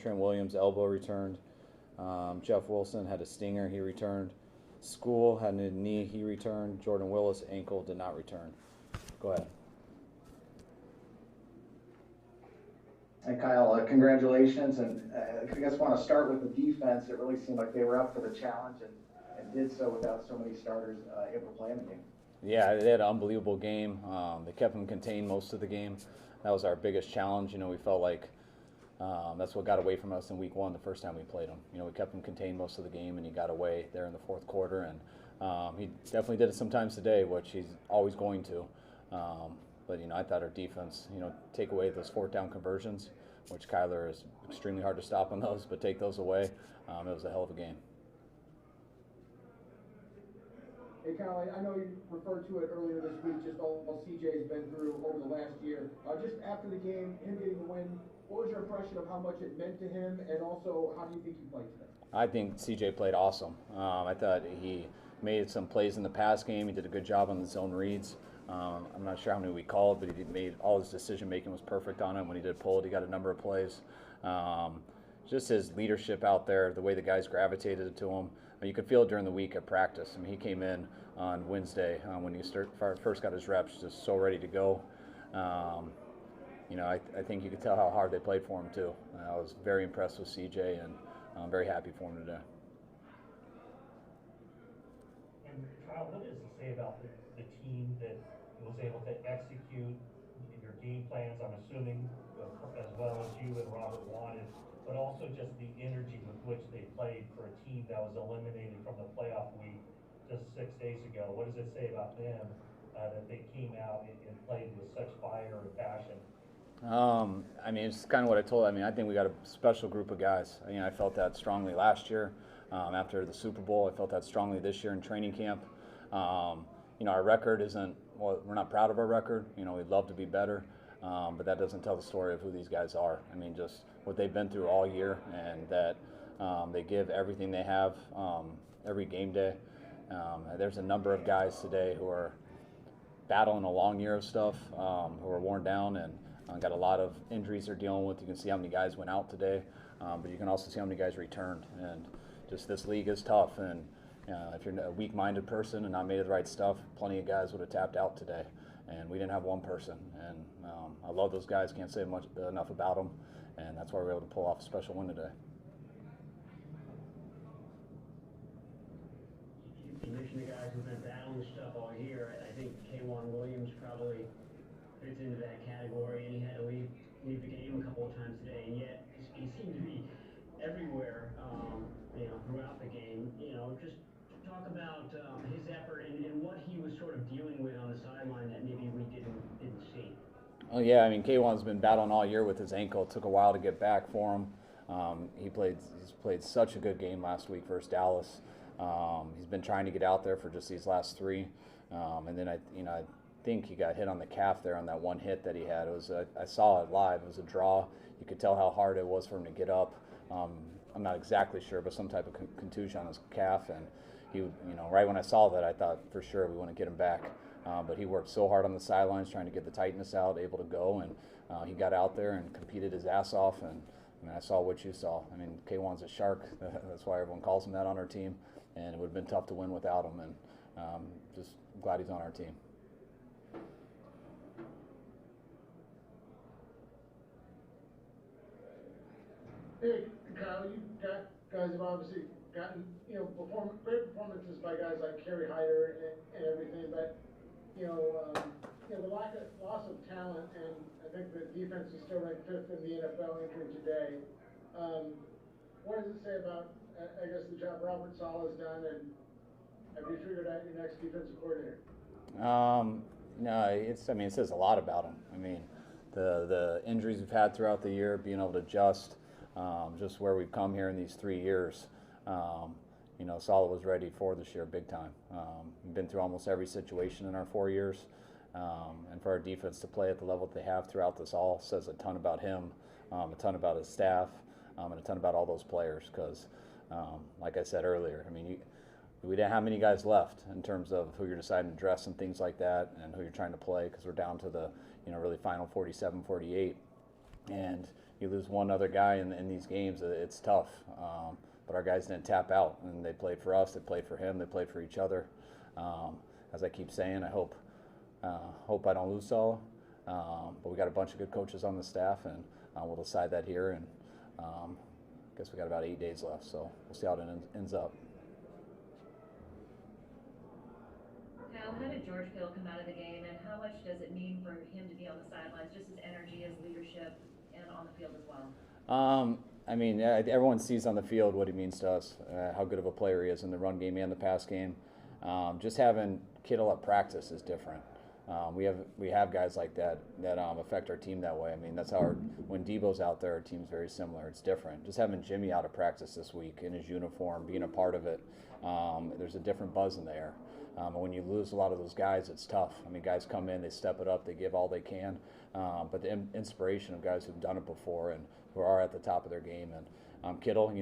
Trent Williams, elbow returned. Jeff Wilson had a stinger, he returned. School had a knee, he returned. Jordan Willis, ankle, did not return. Go ahead. Hey Kyle, congratulations, and I guess want to start with the defense. It really seemed like they were up for the challenge and did so without so many starters able to play in the game. Yeah, they had an unbelievable game. They kept them contained most of the game. That was our biggest challenge. We felt like that's what got away from us in week one the first time we played them. We kept them contained most of the game, and he got away there in the fourth quarter. And he definitely did it sometimes today, which he's always going to. But I thought our defense, take away those fourth down conversions, which Kyler is extremely hard to stop on those, but take those away. It was a hell of a game. Hey, Kyle, I know you referred to it earlier this week, just all CJ's been through over the last year. Just after the game, him getting the win, what was your impression of how much it meant to him, and also how do you think he played today? I think CJ played awesome. I thought he made some plays in the pass game. He did a good job on the zone reads. I'm not sure how many we called, but he made all his decision making was perfect on it. When he did pull it, he got a number of plays. Just his leadership out there, the way the guys gravitated to him. You could feel it during the week at practice. He came in on Wednesday when he first got his reps, just so ready to go. I think you could tell how hard they played for him too. I was very impressed with CJ, and I'm very happy for him today. And Kyle, what does it say about the team that was able to execute your game plans, I'm assuming, as well as you and Robert wanted, but also just the energy with which they played for a team that was eliminated from the playoff week just 6 days ago? What does it say about them that they came out and played with such fire and passion? It's kind of what I told. I think we got a special group of guys. I felt that strongly last year after the Super Bowl. I felt that strongly this year in training camp. Our record isn't, well, we're not proud of our record. We'd love to be better, but that doesn't tell the story of who these guys are. Just what they've been through all year, and that they give everything they have every game day. There's a number of guys today who are battling a long year of stuff, who are worn down and got a lot of injuries they're dealing with. You can see how many guys went out today, but you can also see how many guys returned. And just this league is tough, and if you're a weak-minded person and not made of the right stuff, plenty of guys would have tapped out today, and we didn't have one person. And I love those guys, can't say enough about them, and that's why we were able to pull off a special win today. You mentioned the guys who've been battling stuff all year. I think K'Wan Williams probably fits into that category, and he had to leave the game a couple of times today, and yet he seemed to be everywhere, throughout the game. Just talk about his effort and what he was sort of dealing with on the sideline that maybe we didn't see. Oh yeah, K'Wan's been battling all year with his ankle. It took a while to get back for him. He's played such a good game last week versus Dallas. He's been trying to get out there for just these last three, and then I think he got hit on the calf there on that one hit that he had. I saw it live. It was a draw. You could tell how hard it was for him to get up. I'm not exactly sure, but some type of contusion on his calf, and he, right when I saw that, I thought for sure we want to get him back. But he worked so hard on the sidelines trying to get the tightness out, able to go, and he got out there and competed his ass off. And I saw what you saw. K'Wan's a shark. That's why everyone calls him that on our team. And it would have been tough to win without him. And just glad he's on our team. Hey, Kyle, you guys have obviously gotten great performances by guys like Kerry Hyder and everything, but the loss of talent, and I think the defense is still ranked 5th in the NFL entering today. What does it say about, I guess, the job Robert Saleh has done, and have you figured out your next defensive coordinator? No, it says a lot about him. The injuries we've had throughout the year, being able to adjust, just where we've come here in these 3 years. Saleh was ready for this year big time. We've been through almost every situation in our 4 years, and for our defense to play at the level that they have throughout this all says a ton about him, a ton about his staff, and a ton about all those players. Because, like I said earlier, we didn't have many guys left in terms of who you're deciding to dress and things like that, and who you're trying to play, because we're down to the really final 47, 48, and you lose one other guy in these games, it's tough. But our guys didn't tap out, and they played for us, they played for him, they played for each other. As I keep saying, I hope I don't lose Salah. But we got a bunch of good coaches on the staff, and we'll decide that here. And I guess we got about 8 days left, so we'll see how it ends up. How did George Hill come out of the game, and how much does it mean for him to be on the sidelines, just his energy, his leadership, and on the field as well? I mean, everyone sees on the field what he means to us, how good of a player he is in the run game and the pass game. Just having Kittle at practice is different. We have guys like that affect our team that way. I mean, that's how when Debo's out there, our team's very similar. It's different. Just having Jimmy out of practice this week in his uniform, being a part of it, there's a different buzz in the air. And when you lose a lot of those guys, it's tough. I mean, guys come in, they step it up, they give all they can. But the inspiration of guys who've done it before and who are at the top of their game. And Kittle,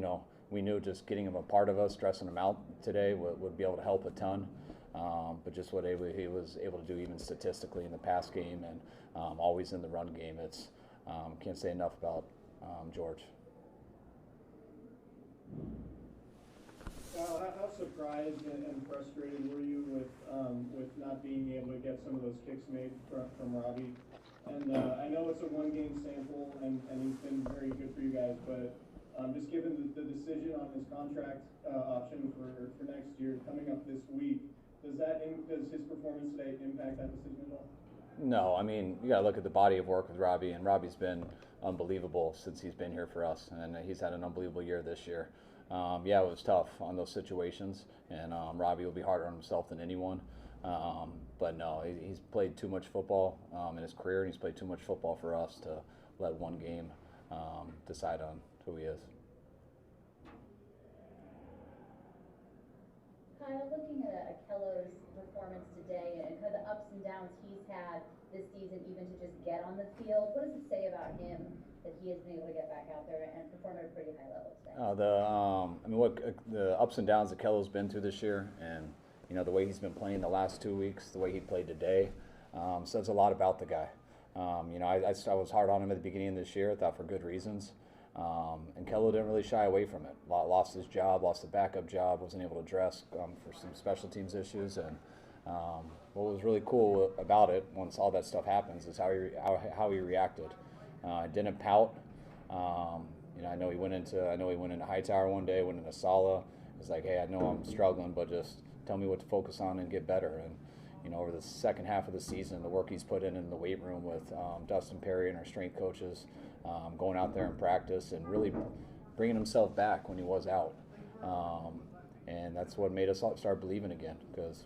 we knew just getting him a part of us, stressing him out today would be able to help a ton. But just what he was able to do even statistically in the pass game and always in the run game, it's can't say enough about George. How surprised and frustrated were you with not being able to get some of those kicks made from Robbie? And I know it's a one-game sample, and he's been very good for you guys, but just given the decision on his contract option for next year coming up this week, does his performance today impact that decision at all? No, I mean, you got to look at the body of work with Robbie, and Robbie's been unbelievable since he's been here for us, and he's had an unbelievable year this year. Yeah, it was tough on those situations, and Robbie will be harder on himself than anyone. But no, he's played too much football in his career, and he's played too much football for us to let one game decide on who he is. Kyle, looking at Kello's performance today and kind of the ups and downs he's had this season, even to just get on the field, what does it say about him that he has been able to get back out there and perform at a pretty high level today? The ups and downs that Kello's been through this year, and the way he's been playing the last 2 weeks, the way he played today, says a lot about the guy. I was hard on him at the beginning of this year, I thought for good reasons. And Kello didn't really shy away from it. Lost his job, lost the backup job, wasn't able to dress for some special teams issues. And what was really cool about it, once all that stuff happens, is how he reacted. Didn't pout. I know he went into Hightower one day, went into Salah. It's like, hey, I know I'm struggling, but just tell me what to focus on and get better. And over the second half of the season, the work he's put in the weight room with Dustin Perry and our strength coaches, going out there in practice and really bringing himself back when he was out. And that's what made us start believing again, because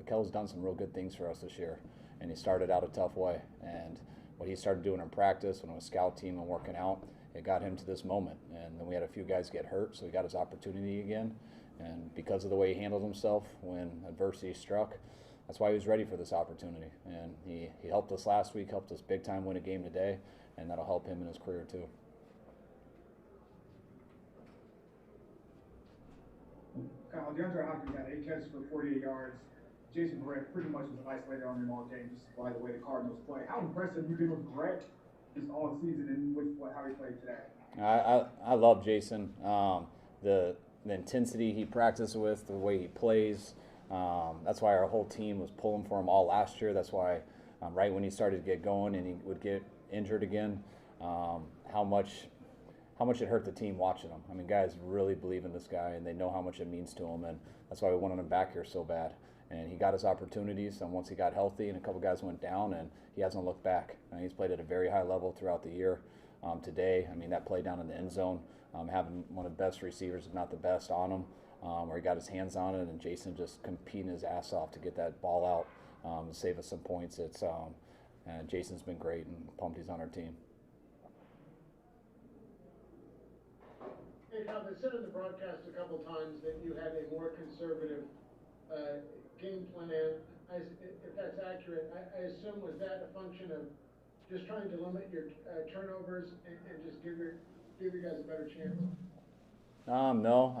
Kel's done some real good things for us this year, and he started out a tough way. And what he started doing in practice when it was scout team and working out, it got him to this moment. And then we had a few guys get hurt, so he got his opportunity again. And because of the way he handled himself when adversity struck, that's why he was ready for this opportunity. And he helped us last week, helped us big time win a game today, and that'll help him in his career too. Kyle, DeAndre Hopkins got 8 catches for 48 yards. Jason Verrett pretty much was isolated on him all game, just by the way the Cardinals play. How impressive you been with Verrett just all season and with how he played today? I love Jason. The intensity he practices with, the way he plays. That's why our whole team was pulling for him all last year. That's why right when he started to get going and he would get injured again, how much it hurt the team watching him. I mean, guys really believe in this guy, and they know how much it means to him, and that's why we wanted him back here so bad. And he got his opportunities, and once he got healthy and a couple guys went down, and he hasn't looked back. And he's played at a very high level throughout the year. Today, I mean, that play down in the end zone, having one of the best receivers, if not the best, on him, where he got his hands on it, and Jason just competing his ass off to get that ball out to save us some points. And Jason's been great, and pumped he's on our team. Hey, Kyle, they said in the broadcast a couple times that you had a more conservative game plan. If that's accurate, I assume was that a function of just trying to limit your turnovers and just give you guys a better chance? No,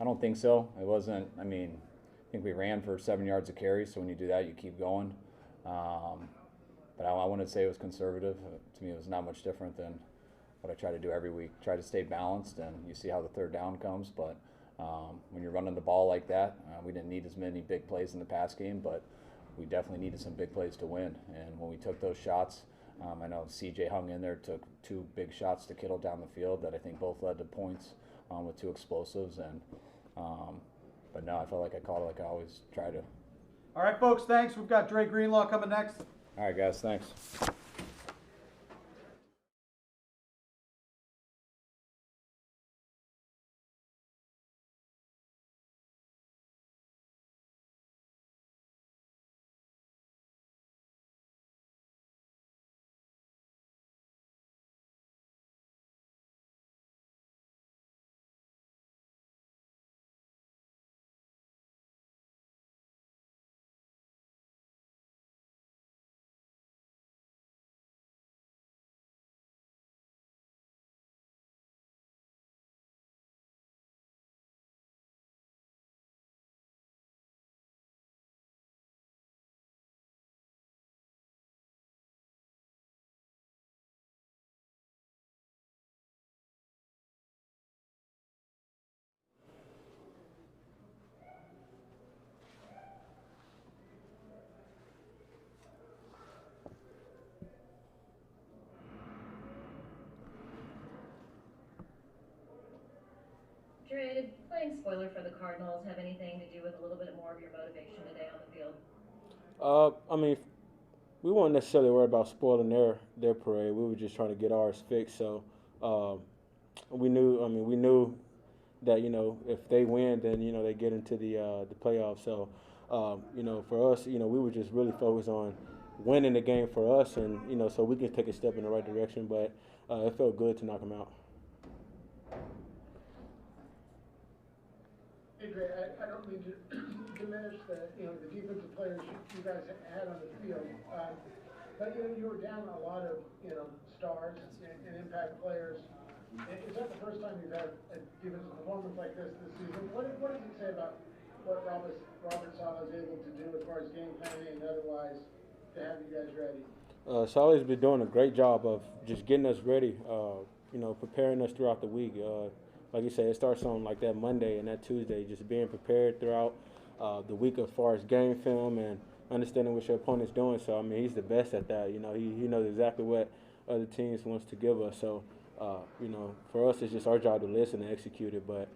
I don't think so. It wasn't. I mean, I think we ran for 7 yards of carry, so when you do that, you keep going. but I wouldn't say it was conservative. To me, it was not much different than what I try to do every week. Try to stay balanced, and you see how the third down comes. But when you're running the ball like that, we didn't need as many big plays in the pass game, but we definitely needed some big plays to win. And when we took those shots, I know CJ hung in there, took 2 big shots to Kittle down the field that I think both led to points with 2 explosives. And but no, I felt like I called it like I always try to. All right, folks, thanks. We've got Dre Greenlaw coming next. All right, guys, thanks. Dre, did playing spoiler for the Cardinals have anything to do with a little bit more of your motivation today on the field? I mean, we weren't necessarily worried about spoiling their parade. We were just trying to get ours fixed. So we knew that if they win, then they get into the playoffs. So for us, we were just really focused on winning the game for us, and so we can take a step in the right direction. But it felt good to knock them out. Hey, Dre, I don't mean to diminish the defensive players you guys had on the field, but you were down a lot of stars and impact players. Is that the first time you've had a defensive performance like this season? What does it say about what Robert Saleh is able to do as far as game planning and otherwise to have you guys ready? Saleh's been doing a great job of just getting us ready, preparing us throughout the week. Like you said, it starts on like that Monday and that Tuesday, just being prepared throughout the week as far as game film and understanding what your opponent's doing. So, I mean, he's the best at that. He knows exactly what other teams wants to give us. So, for us, it's just our job to listen and execute it. But,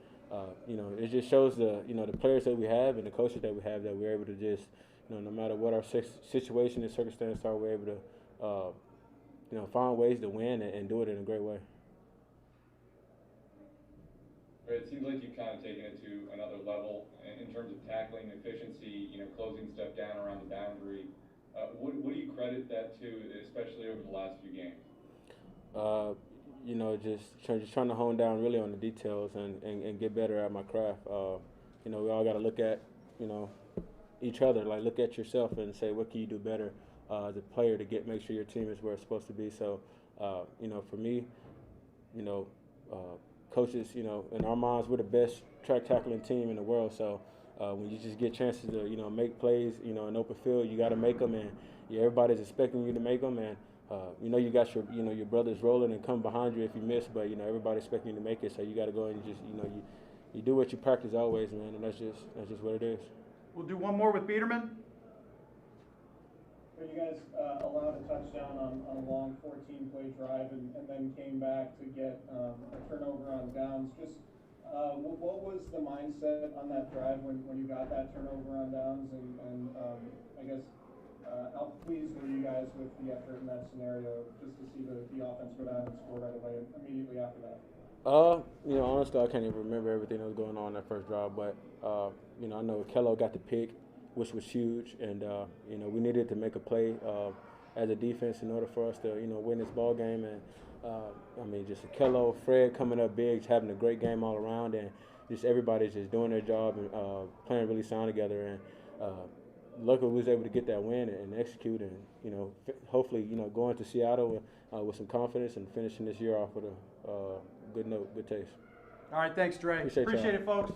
it just shows the players that we have and the coaches that we have that we're able to just, no matter what our situation and circumstance are, we're able to, find ways to win and do it in a great way. Right, it seems like you've kind of taken it to another level in terms of tackling efficiency, closing stuff down around the boundary. What do you credit that to, especially over the last few games? Just trying to hone down really on the details and get better at my craft. We all got to look at, each other, like look at yourself and say, what can you do better as a player to make sure your team is where it's supposed to be. So, for me, coaches, in our minds, we're the best track tackling team in the world. So when you just get chances to, make plays, in open field, you got to make them, and everybody's expecting you to make them. And you got your brothers rolling and come behind you if you miss, but everybody's expecting you to make it. So you got to go and just, you do what you practice always, man, and that's just what it is. We'll do one more with Biederman. But you guys allowed a touchdown on a long 14-play drive and then came back to get a turnover on downs. Just what was the mindset on that drive when you got that turnover on downs? And I guess how pleased were you guys with the effort in that scenario, just to see the offense go down and score right away immediately after that? Honestly, I can't even remember everything that was going on that first drive, but I know Kello got the pick, which was huge, and we needed to make a play as a defense in order for us to win this ball game. And just Kello, Fred coming up big, having a great game all around, and just everybody's just doing their job and playing really sound together. And luckily, we was able to get that win and execute, and hopefully go into Seattle with some confidence and finishing this year off with a good note, good taste. All right, thanks, Dre. Appreciate it, folks.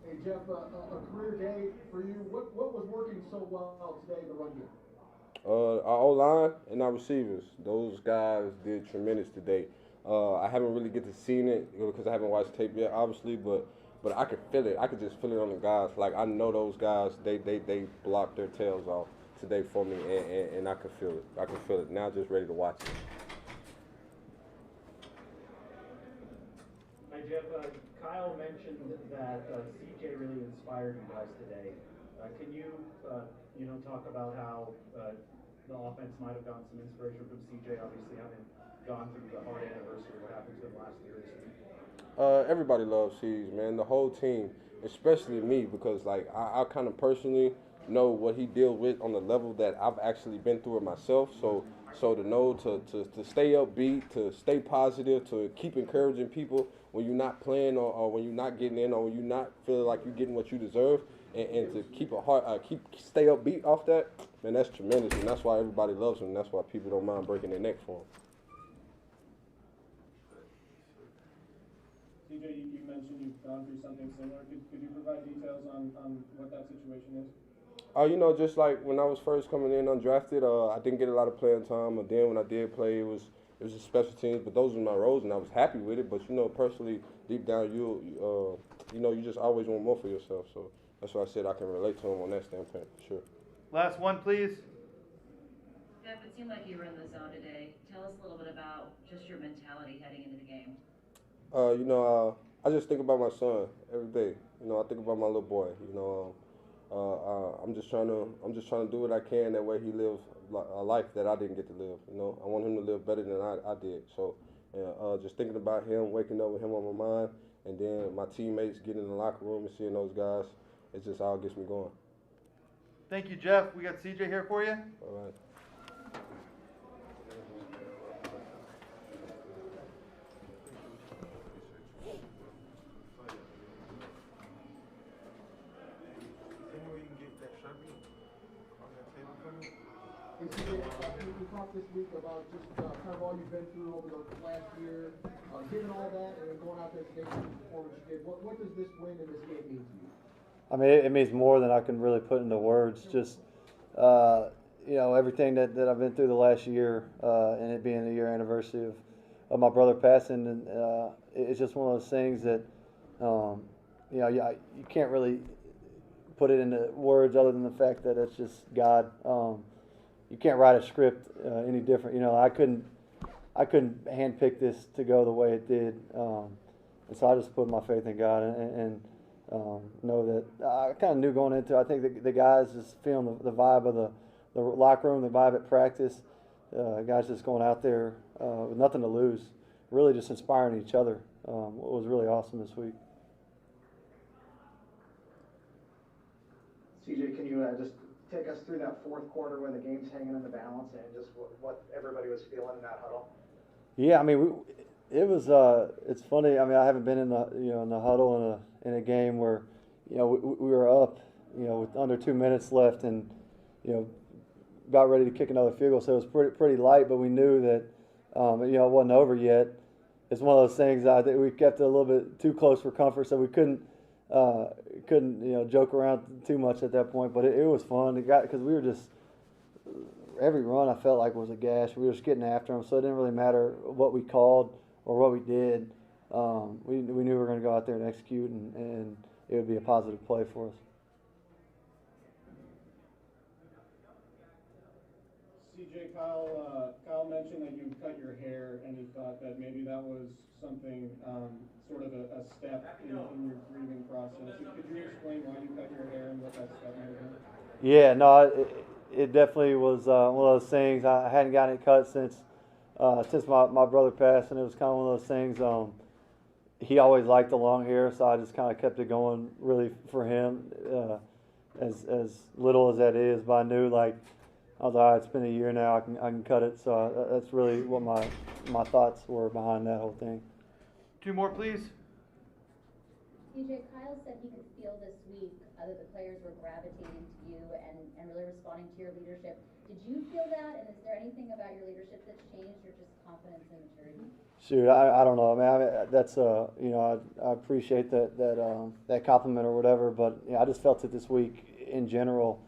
Hey Jeff, a career day for you. What was working so well today in the run game? Our O-line and our receivers, those guys did tremendous today. I haven't really get to see it because I haven't watched tape yet, obviously, but I could feel it. I could just feel it on the guys. Like, I know those guys, they blocked their tails off today for me, and I could feel it. I could feel it. Now just ready to watch it. Hi, Jeff. Kyle mentioned that CJ really inspired you guys today. Can you, talk about how the offense might have gotten some inspiration from CJ, obviously having gone through the hard anniversary of what happened to him last year this week? Everybody loves C's, man. The whole team, especially me, because like I kind of personally know what he deals with on the level that I've actually been through it myself. So to know to stay upbeat, to stay positive, to keep encouraging people when you're not playing or when you're not getting in or when you're not feeling like you're getting what you deserve, and to keep stay upbeat off that, man, that's tremendous, and that's why everybody loves him. And that's why people don't mind breaking their neck for him. CJ, you mentioned you've gone through something similar. Could you provide details on what that situation is? Just like when I was first coming in undrafted, I didn't get a lot of playing time. And then when I did play, it was just special teams. But those were my roles, and I was happy with it. But personally, deep down, you just always want more for yourself. So that's why I said I can relate to him on that standpoint, for sure. Last one, please. Jeff, it seemed like you were in the zone today. Tell us a little bit about just your mentality heading into the game. I just think about my son every day. I think about my little boy. I'm just trying to do what I can. That way he lives a life that I didn't get to live. I want him to live better than I did. So, just thinking about him, waking up with him on my mind, and then my teammates getting in the locker room and seeing those guys, it just all gets me going. Thank you, Jeff. We got CJ here for you. All right. We talked this week about just kind of all you've been through over the last year, given all that, and then going out there today and the performance you did. What does this win in this game mean to you? I mean, it means more than I can really put into words. Just everything that I've been through the last year, and it being the year anniversary of my brother passing, and it's just one of those things that you can't really put it into words other than the fact that it's just God. You can't write a script any different. I couldn't handpick this to go the way it did, and so I just put my faith in God and know that I kind of knew going into it. I think the guys just feeling the vibe of the locker room, the vibe at practice. Guys just going out there with nothing to lose, really just inspiring each other. What was really awesome this week. CJ, can you just take us through that fourth quarter when the game's hanging in the balance and just what everybody was feeling in that huddle? Yeah, I mean, it was. It's funny. I mean, I haven't been in the huddle in a game where we were up with under 2 minutes left and about ready to kick another field goal. So it was pretty light, but we knew that it wasn't over yet. It's one of those things. I think we kept it a little bit too close for comfort, so we couldn't joke around too much at that point, but it was fun. Because we were just every run I felt like was a gash. We were just getting after them, so it didn't really matter what we called or what we did. We knew we were going to go out there and execute, and it would be a positive play for us. CJ, Kyle mentioned that you cut your hair, and he thought that maybe that was something, sort of a step in your grieving process. Could you explain why you cut your hair and what that step might have been? Yeah, no, it definitely was one of those things. I hadn't gotten it cut since my brother passed, and it was kind of one of those things. He always liked the long hair, so I just kind of kept it going really for him, as little as that is. But I knew, I was all right, it's been a year now, I can cut it. So that's really what my thoughts were behind that whole thing. 2 more, please. CJ, Kyle said he could feel this week that the players were gravitating to you and really responding to your leadership. Did you feel that? And is there anything about your leadership that's changed, or just confidence and maturity? Shoot, I don't know, man. I mean, that's you know, I appreciate that compliment or whatever, but you know, I just felt it this week in general,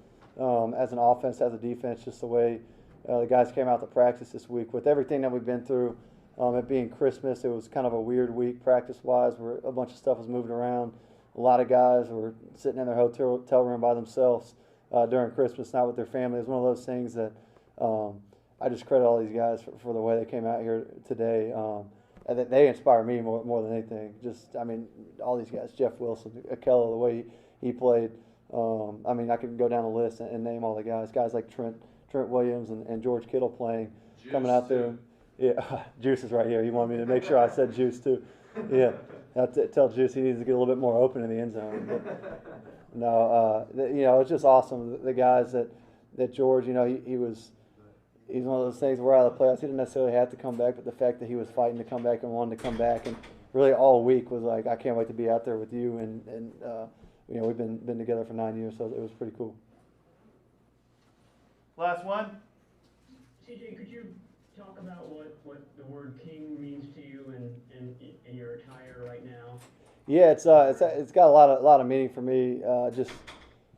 as an offense, as a defense, just the way the guys came out to practice this week with everything that we've been through. It being Christmas, it was kind of a weird week practice-wise, where a bunch of stuff was moving around. A lot of guys were sitting in their hotel room by themselves during Christmas, not with their family. It's one of those things that I just credit all these guys for the way they came out here today. And that they inspire me more than anything. Just, I mean, all these guys, Jeff Wilson, Akello, the way he played. I mean, I could go down the list and name all the guys. Guys like Trent Williams and George Kittle playing, Juice coming out there. Yeah, Juice is right here. He wanted me to make sure I said Juice too. Yeah, I tell Juice he needs to get a little bit more open in the end zone. But, no, you know, it's just awesome. The guys that George, you know, he's one of those things where out of the playoffs, he didn't necessarily have to come back, but the fact that he was fighting to come back and wanted to come back, and really all week was like, I can't wait to be out there with you. And you know, we've been together for 9 years, so it was pretty cool. Last one. CJ, could you talk about what the word king means to you in your attire right now? Yeah, it's got a lot of meaning for me. Just,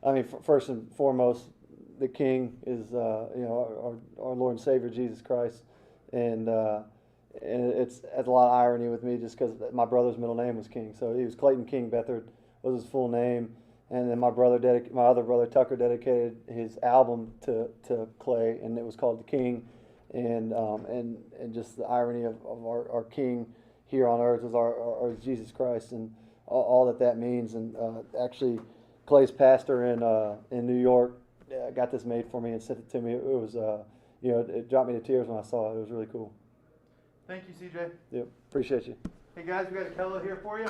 I mean, first and foremost, the King is you know, our Lord and Savior Jesus Christ, and it has a lot of irony with me just because my brother's middle name was King, so he was Clayton King Beathard was his full name, and then my other brother Tucker dedicated his album to Clay, and it was called The King, and just the irony of our King here on earth is our Jesus Christ, and all that means, and actually Clay's pastor in New York got this made for me and sent it to me. It was, you know, it dropped me to tears when I saw it. It was really cool. Thank you, CJ. Yep, appreciate you. Hey guys, we got Akello here for you.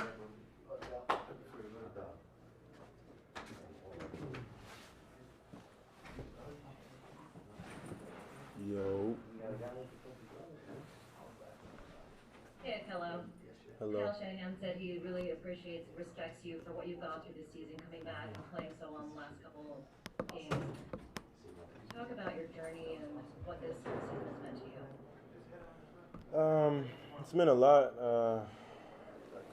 Yo. Hey, hello. Hello. Kyle Shanahan said he really appreciates, respects you for what you've gone through this season, coming back and playing so well in the last couple of games. Talk about your journey and what this season has meant to you. It's meant a lot. I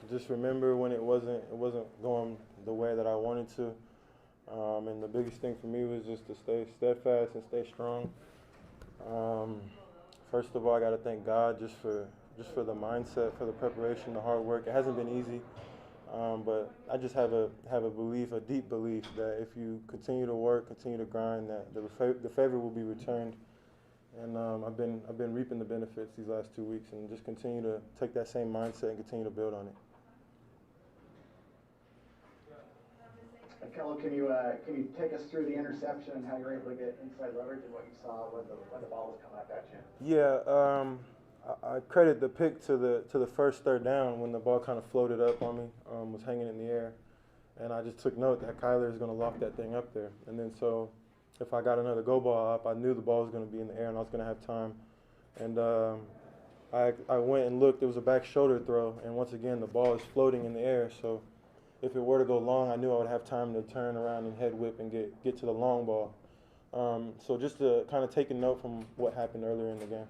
can just remember when it wasn't going the way that I wanted to. And the biggest thing for me was just to stay steadfast and stay strong. First of all, I got to thank God just for the mindset, for the preparation, the hard work. It hasn't been easy, but I just have a belief, a deep belief, that if you continue to work, continue to grind, that the favor will be returned. And I've been reaping the benefits these last 2 weeks, and just continue to take that same mindset and continue to build on it. Kello, can you take us through the interception and how you're able to get inside leverage and what you saw when the ball was coming at you? Yeah, I credit the pick to the first third down when the ball kind of floated up on me, was hanging in the air, and I just took note that Kyler is going to lock that thing up there. And then so if I got another go ball up, I knew the ball was going to be in the air and I was going to have time. And I went and looked. It was a back shoulder throw, and once again the ball is floating in the air. So if it were to go long, I knew I would have time to turn around and head whip and get to the long ball. So just to kind of take a note from what happened earlier in the game.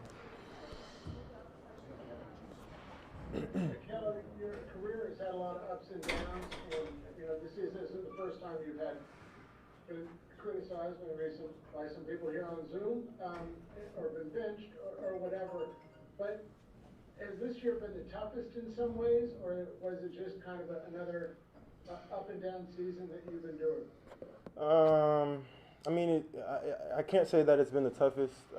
Kelly, your career has had a lot of ups and downs, and you know this isn't the first time you've been criticized by some people here on Zoom, or been benched or whatever. But has this year been the toughest in some ways, or was it just kind of another up and down season that you've endured? I mean, I can't say that it's been the toughest,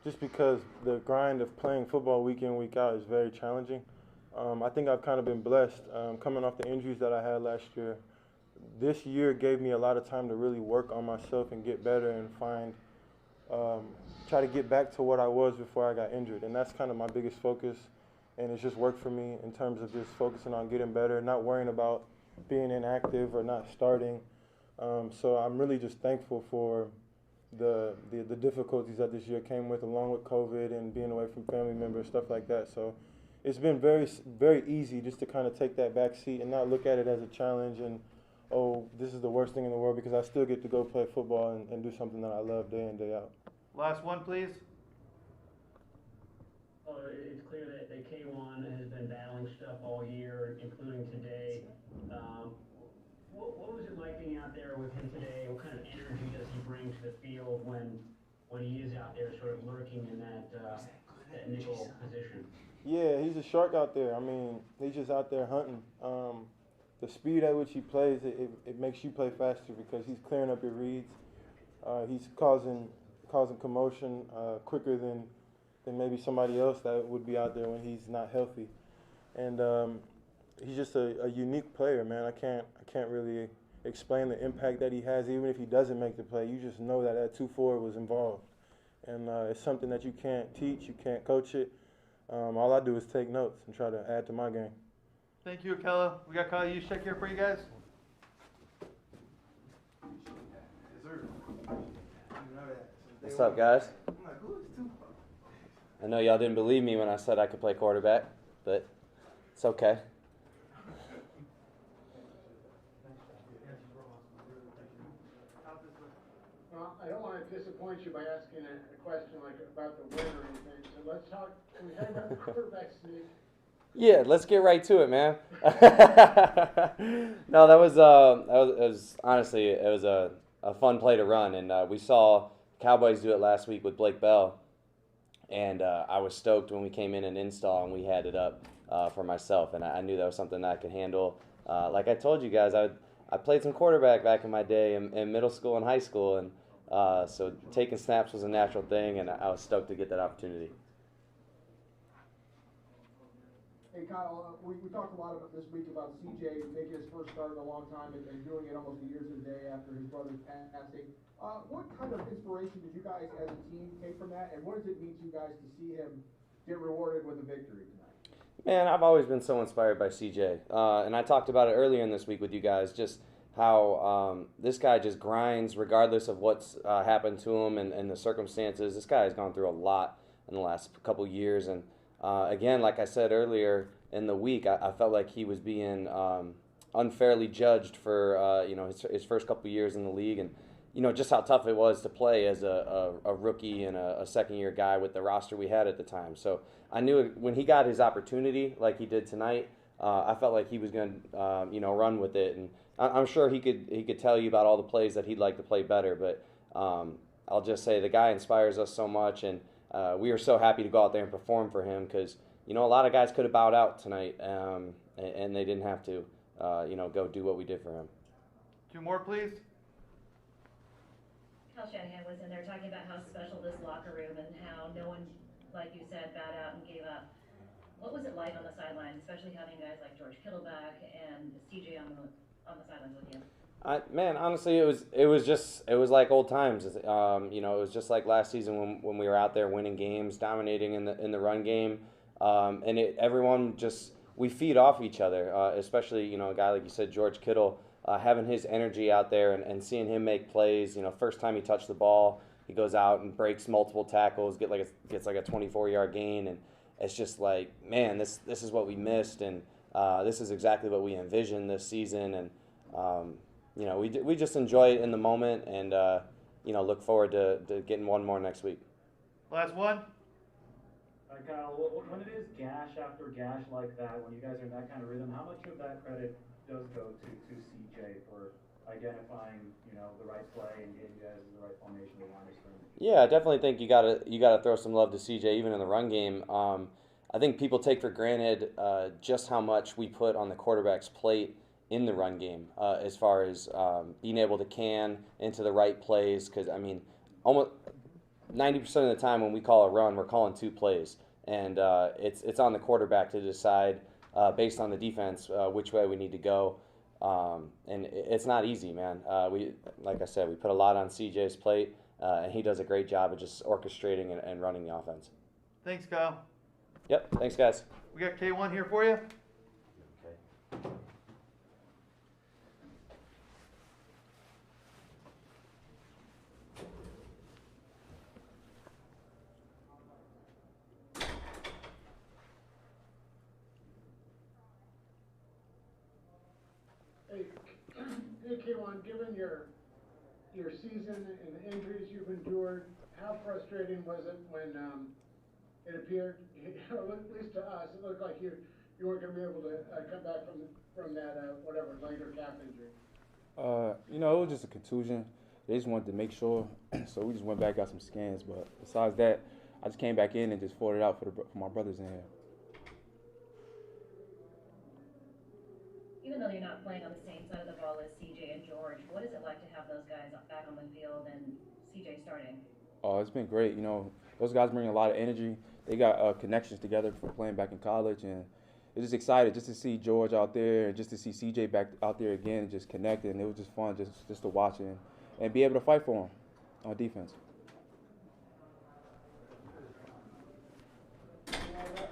just because the grind of playing football week in, week out is very challenging. I think I've kind of been blessed coming off the injuries that I had last year. This year gave me a lot of time to really work on myself and get better and try to get back to what I was before I got injured. And that's kind of my biggest focus. And it's just worked for me in terms of just focusing on getting better, not worrying about being inactive or not starting. So I'm really just thankful for the difficulties that this year came with, along with COVID and being away from family members, stuff like that. So it's been very easy just to kind of take that back seat and not look at it as a challenge and, oh, this is the worst thing in the world, because I still get to go play football and do something that I love day in, day out. Last one, please. Well, it's clear that K1 has been battling stuff all year, including today. What was it like being out there with him today? What kind of energy does he bring to the field when he is out there sort of lurking in that nickel position? Yeah, he's a shark out there. I mean, he's just out there hunting. The speed at which he plays, it makes you play faster because he's clearing up your reads. He's causing commotion quicker than maybe somebody else that would be out there when he's not healthy. And he's just a unique player, man. I can't really explain the impact that he has. Even if he doesn't make the play, you just know that 2-4 was involved. And it's something that you can't teach, you can't coach it. All I do is take notes and try to add to my game. Thank you, Akello. We got Kyle Juszczyk here for you guys. What's up, guys? I know y'all didn't believe me when I said I could play quarterback, but it's okay. Well, I don't want to disappoint you by asking a question like about the win or anything, so let's talk, can we talk about the quarterback sneak? Yeah, let's get right to it, man. No, it was honestly, it was a fun play to run, and we saw Cowboys do it last week with Blake Bell, and I was stoked when we came in and install and we had it up for myself, and I knew that was something that I could handle. Like I told you guys, I played some quarterback back in my day in middle school and high school, and so taking snaps was a natural thing, and I was stoked to get that opportunity. Hey Kyle, we talked a lot about this week about CJ making his first start in a long time and doing it almost a year to the day after his brother's passing. What kind of inspiration did you guys as a team take from that, and what does it mean to you guys to see him get rewarded with a victory tonight? Man, I've always been so inspired by CJ, and I talked about it earlier in this week with you guys, just how this guy just grinds regardless of what's happened to him and the circumstances. This guy has gone through a lot in the last couple years, and again, like I said earlier in the week, I felt like he was being unfairly judged for his first couple years in the league, and just how tough it was to play as a rookie and a second-year guy with the roster we had at the time. So I knew when he got his opportunity, like he did tonight, I felt like he was going to run with it, and I'm sure he could tell you about all the plays that he'd like to play better. But I'll just say the guy inspires us so much, and we were so happy to go out there and perform for him because a lot of guys could have bowed out tonight, and they didn't have to go do what we did for him. 2 more, please. Shanahan was in there talking about how special this locker room and how no one, like you said, bowed out and gave up. What was it like on the sidelines, especially having guys like George Kittle back and CJ on the sidelines with you? Man, honestly, it was like old times. It was just like last season when we were out there winning games, dominating in the run game, and everyone we feed off each other. Especially a guy like you said, George Kittle. Having his energy out there and seeing him make plays, first time he touched the ball, he goes out and breaks multiple tackles, gets like a 24-yard gain, and it's just like, man, this is what we missed, and this is exactly what we envisioned this season, and we just enjoy it in the moment, and look forward to getting one more next week. Last one. Kyle, when it is gash after gash like that, when you guys are in that kind of rhythm, how much of that credit does go to CJ for identifying, the right play and getting you guys in the right formation to line of scrimmage? Yeah, I definitely think you gotta throw some love to CJ even in the run game. I think people take for granted just how much we put on the quarterback's plate in the run game as far as being able to can into the right plays. Because almost 90% of the time when we call a run, we're calling 2 plays, and it's on the quarterback to decide. Based on the defense, which way we need to go, and it's not easy, man. Like I said, we put a lot on CJ's plate, and he does a great job of just orchestrating and running the offense. Thanks, Kyle. Yep, thanks, guys. We got K1 here for you. Kwan, given your season and the injuries you've endured, how frustrating was it when it appeared, at least to us, it looked like you weren't going to be able to come back from that whatever leg or calf injury? You know, it was just a contusion. They just wanted to make sure, so we just went back, got some scans. But besides that, I just came back in and just fought it out for my brothers in here. Even though you're not playing on the same side of the ball as CJ and George, what is it like to have those guys back on the field and CJ starting? Oh, it's been great. You know, those guys bring a lot of energy. They got connections together from playing back in college, and it's just excited just to see George out there and just to see CJ back out there again and just connecting. It was just fun just to watch and be able to fight for him on defense.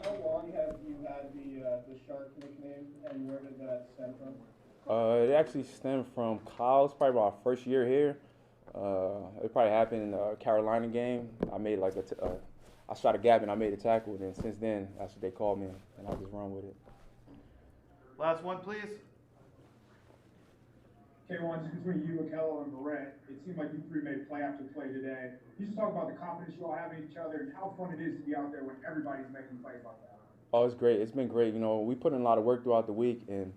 How long have you had the Shark nickname, and where did that stem from? It actually stemmed from Kyle's probably our first year here. It probably happened in the Carolina game. I made like I shot a gap and I made a tackle, and then since then that's what they called me, and I just run with it. Last one, please. K1, just between you, Akello, and Barrett, it seemed like you three made play after play today. You just talk about the confidence you all have in each other and how fun it is to be out there when everybody's making plays like that. Oh, it's great. It's been great. You know, we put in a lot of work throughout the week, and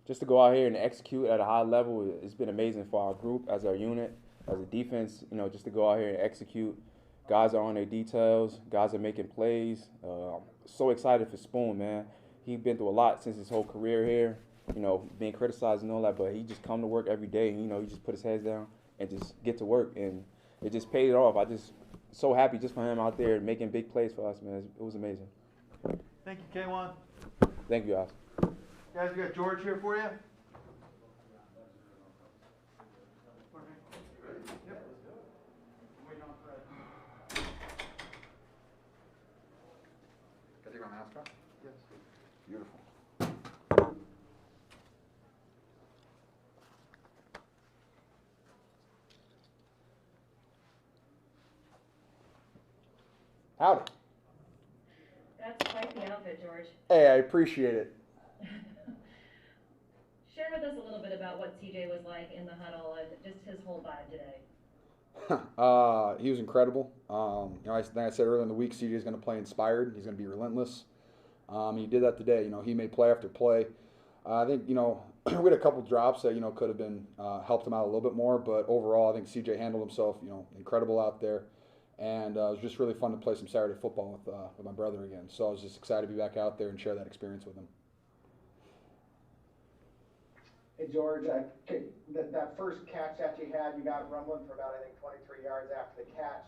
just to go out here and execute at a high level, it's been amazing for our group, as our unit, as a defense. You know, just to go out here and execute. Guys are on their details. Guys are making plays. So excited for Spoon, man. He's been through a lot since his whole career here. You know, being criticized and all that, but he just come to work every day. And, you know, he just put his heads down and just get to work, and it just paid it off. I just so happy just for him out there making big plays for us, man. It was amazing. Thank you, K1. Thank you, guys. Guys, we got George here for you. Can I take my mask off? Yes. Beautiful. Howdy. That's quite the outfit, George. Hey, I appreciate it. Share with us a little bit about what CJ was like in the huddle and just his whole vibe today. He was incredible. You know, like I said earlier in the week, CJ is going to play inspired. He's going to be relentless. He did that today. You know, he made play after play. I think, you know, we had a couple drops that, you know, could have been helped him out a little bit more. But overall, I think CJ handled himself, you know, incredible out there. And it was just really fun to play some Saturday football with my brother again. So I was just excited to be back out there and share that experience with him. Hey, George, that first catch that you had, you got rumbling for about, I think, 23 yards after the catch.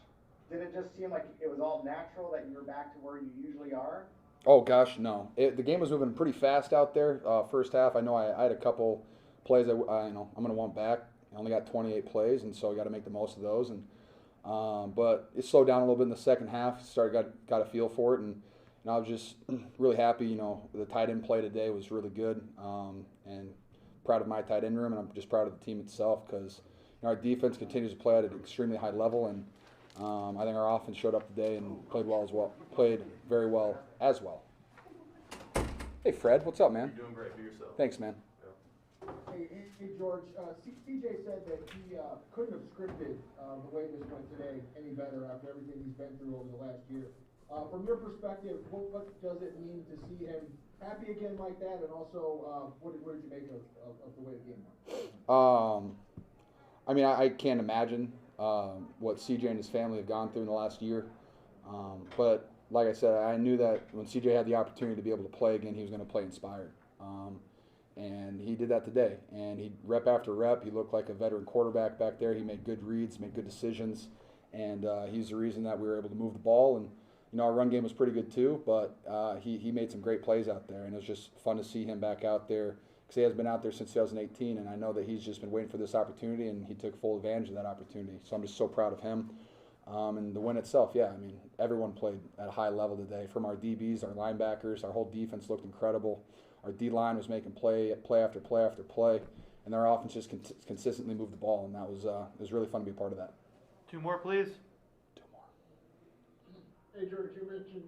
Did it just seem like it was all natural that you were back to where you usually are? Oh, gosh, no. The game was moving pretty fast out there. First half, I know I had a couple plays that you know, I'm going to want back. I only got 28 plays, and so I got to make the most of those. And but it slowed down a little bit in the second half. Got a feel for it, and I was just really happy. You know, the tight end play today was really good, and proud of my tight end room, and I'm just proud of the team itself because you know, our defense continues to play at an extremely high level, and I think our offense showed up today and played very well as well. Hey, Fred, what's up, man? You're doing great. Be yourself. Thanks, man. Hey, George, CJ said that he couldn't have scripted the way this went today any better after everything he's been through over the last year. From your perspective, what does it mean to see him happy again like that, and also what did you make of the way the game went? I mean, I can't imagine what CJ and his family have gone through in the last year. But like I said, I knew that when CJ had the opportunity to be able to play again, he was going to play inspired. And he did that today. And he rep after rep, he looked like a veteran quarterback back there. He made good reads, made good decisions, and he's the reason that we were able to move the ball. And you know, our run game was pretty good too, but he made some great plays out there, and it was just fun to see him back out there because he has been out there since 2018, and I know that he's just been waiting for this opportunity, and he took full advantage of that opportunity. So I'm just so proud of him. And the win itself, yeah, I mean, everyone played at a high level today. From our DBs, our linebackers, our whole defense looked incredible. Our D-line was making play after play after play, and our offense just consistently moved the ball, and that was it was really fun to be a part of that. 2 more, please. 2 more. Hey, George, you mentioned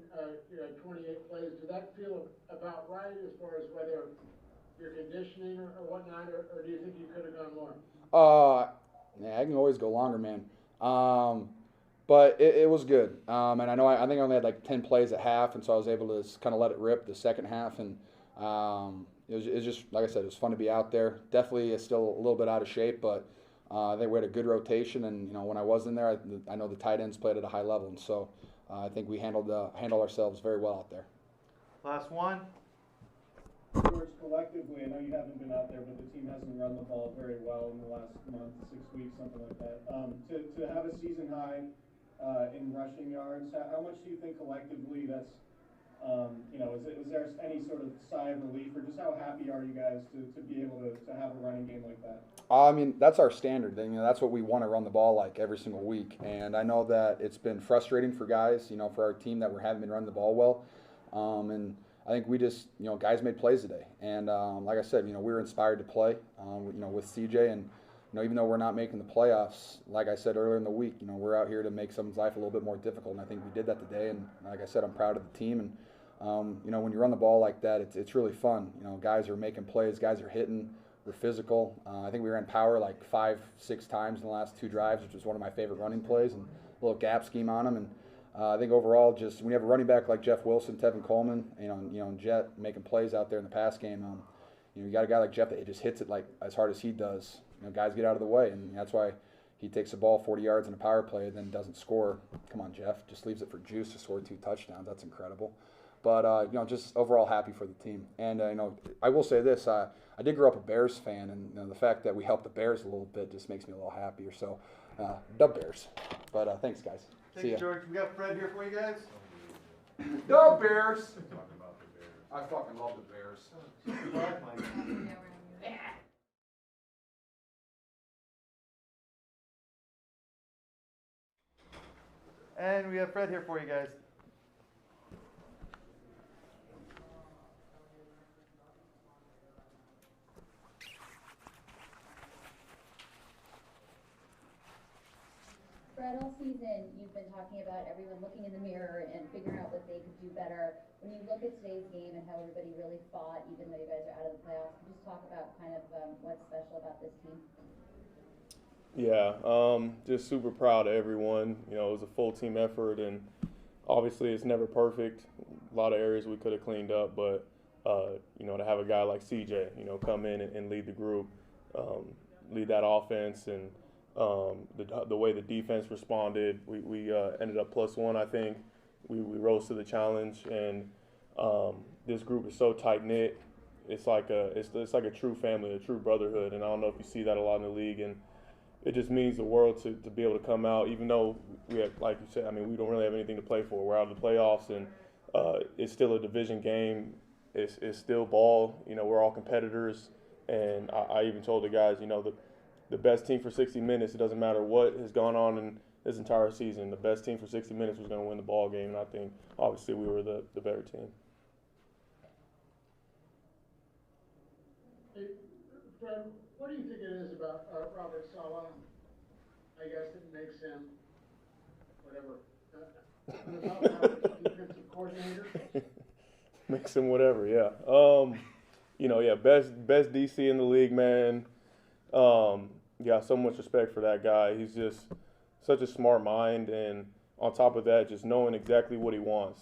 you had 28 plays. Did that feel about right as far as whether your conditioning or whatnot, or do you think you could have gone more? Yeah, I can always go longer, man. But it was good. And I think I only had like 10 plays at half, and so I was able to kind of let it rip the second half. And it was just, like I said, it was fun to be out there. Definitely still a little bit out of shape, but I think we had a good rotation. And, when I was in there, I know the tight ends played at a high level. And so I think we handled ourselves very well out there. Last one. George, collectively, I know you haven't been out there, but the team hasn't run the ball very well in the last month, 6 weeks, something like that. To have a season high in rushing yards, how much do you think collectively that's, is there any sort of sigh of relief, or just how happy are you guys to be able to have a running game like that? I mean, that's our standard. That's what we want to run the ball like every single week. And I know that it's been frustrating for guys, for our team that we haven't been running the ball well. And I think we just, guys made plays today. And like I said, we were inspired to play, with CJ. And, even though we're not making the playoffs, like I said earlier in the week, we're out here to make someone's life a little bit more difficult. And I think we did that today. And like I said, I'm proud of the team. And, when you run the ball like that, it's really fun. Guys are making plays, guys are hitting. We're physical. I think we ran power like 5-6 times in the last 2 drives, which was one of my favorite running plays, and a little gap scheme on them. And I think overall, just when you have a running back like Jeff Wilson, Tevin Coleman, and Jet making plays out there in the pass game, you got a guy like Jeff that just hits it like as hard as he does. Guys get out of the way, and that's why he takes the ball 40 yards in a power play, then doesn't score. Come on, Jeff, just leaves it for Juice to score 2 touchdowns. That's incredible. But just overall happy for the team. And I will say this: I did grow up a Bears fan, and the fact that we helped the Bears a little bit just makes me a little happier. So, the Bears. But thanks, guys. See ya. George. We got Fred here for you guys. The Bears. I fucking love the Bears. And we have Fred here for you guys. Fred, all season you've been talking about everyone looking in the mirror and figuring out what they could do better. When you look at today's game and how everybody really fought, even though you guys are out of the playoffs, can you just talk about kind of what's special about this team? Yeah, just super proud of everyone. It was a full team effort, and obviously it's never perfect. A lot of areas we could have cleaned up, but to have a guy like CJ, come in and lead the group, lead that offense, and the way the defense responded, we ended up +1. I think we rose to the challenge, and this group is so tight knit. It's like a true family, a true brotherhood, and I don't know if you see that a lot in the league, and it just means the world to be able to come out, even though we have, like you said, we don't really have anything to play for. We're out of the playoffs, and it's still a division game. It's still ball. We're all competitors, and I even told the guys, the best team for 60 minutes, it doesn't matter what has gone on in this entire season, the best team for 60 minutes was going to win the ball game, and I think, obviously, we were the better team. Hey, Fred, what do you think it is about Robert Saleh, I guess, that makes him, whatever, defensive coordinator? Makes him whatever, yeah. Best DC in the league, man. So much respect for that guy. He's just such a smart mind, and on top of that, just knowing exactly what he wants,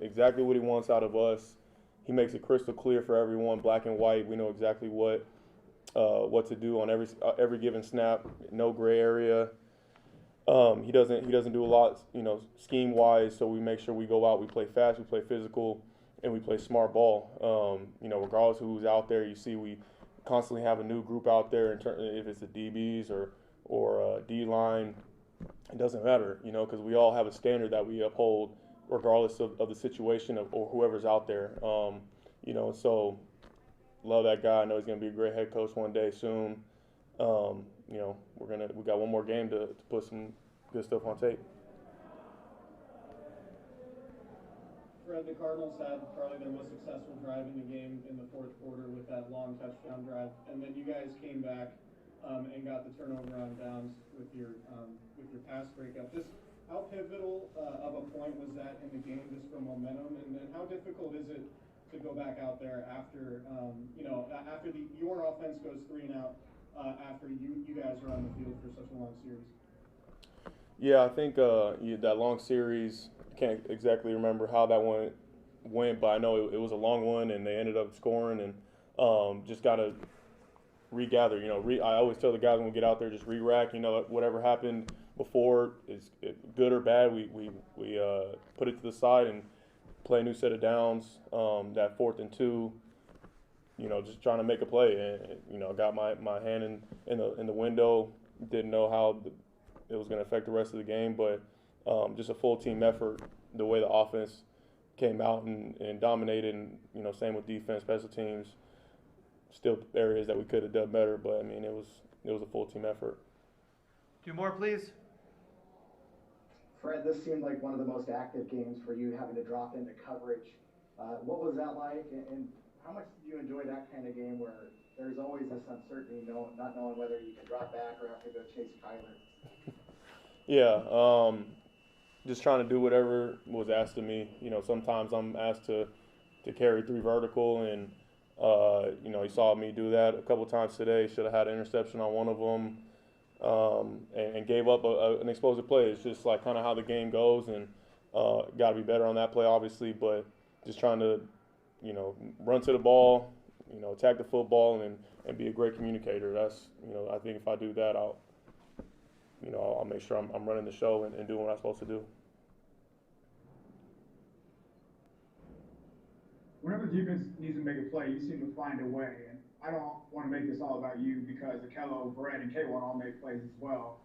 exactly what he wants out of us. He makes it crystal clear for everyone, black and white. We know exactly what to do on every given snap, no gray area. He doesn't do a lot, scheme wise. So we make sure we go out, we play fast, we play physical, and we play smart ball. Regardless of who's out there, you see we constantly have a new group out there. If it's the DBs or D line, it doesn't matter, because we all have a standard that we uphold, regardless of the situation or whoever's out there. So love that guy. I know he's gonna be a great head coach one day soon. We got one more game to put some good stuff on tape. Fred, the Cardinals had probably their most successful drive in the game in the fourth quarter with that long touchdown drive, and then you guys came back and got the turnover on downs with your pass breakup. Just how pivotal of a point was that in the game, just for momentum, and then how difficult is it to go back out there after, after your offense goes 3 and out, after you guys are on the field for such a long series? Yeah, I think that long series, can't exactly remember how that one went, but I know it was a long one, and they ended up scoring, and just got to regather. I always tell the guys when we get out there, just re-rack. Whatever happened before is good or bad. We put it to the side and play a new set of downs. That 4th and 2, just trying to make a play, and I got my hand in the window. Didn't know how it was going to affect the rest of the game, but just a full team effort. The way the offense came out and dominated, and same with defense, special teams. Still areas that we could have done better, but I mean it was a full team effort. 2 more, please. Fred, this seemed like one of the most active games for you, having to drop into coverage. What was that like, and how much did you enjoy that kind of game where there's always this uncertainty, not knowing whether you can drop back or have to go chase Kyler? Yeah, just trying to do whatever was asked of me. Sometimes I'm asked to carry 3 vertical, and you saw me do that a couple times today. Should have had an interception on one of them, and gave up an explosive play. It's just like kind of how the game goes, and got to be better on that play, obviously. But just trying to, run to the ball, attack the football, and be a great communicator. That's, I think if I do that, I'll make sure I'm running the show and doing what I'm supposed to do. Whenever the defense needs to make a play, you seem to find a way. And I don't want to make this all about you because Akello, Brett, and K1 all make plays as well.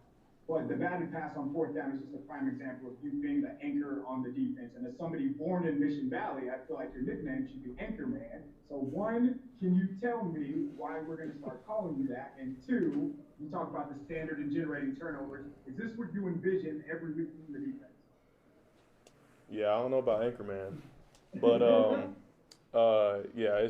But the batted pass on 4th down is just a prime example of you being the anchor on the defense. And as somebody born in Mission Valley, I feel like your nickname should be Anchor Man. So 1, can you tell me why we're going to start calling you that? And 2, you talk about the standard in generating turnovers. Is this what you envision every week from the defense? Yeah, I don't know about Anchorman, but yeah,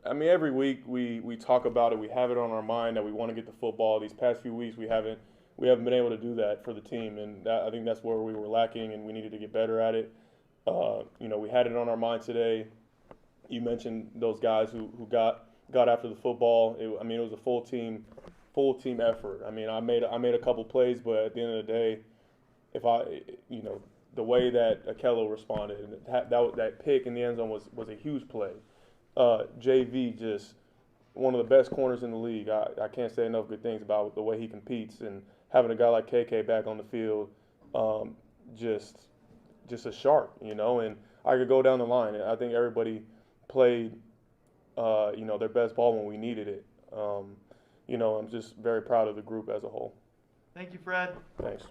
every week we talk about it. We have it on our mind that we want to get the football. These past few weeks we haven't been able to do that for the team, and I think that's where we were lacking, and we needed to get better at it. We had it on our mind today. You mentioned those guys who got after the football. It was a full team effort. I mean, I made a couple plays, but at the end of the day, the way that Akello responded, and that pick in the end zone was a huge play. JV, just one of the best corners in the league. I can't say enough good things about the way he competes, and having a guy like KK back on the field, just a shark, and I could go down the line. I think everybody played, their best ball when we needed it. I'm just very proud of the group as a whole. Thank you, Fred. Thanks.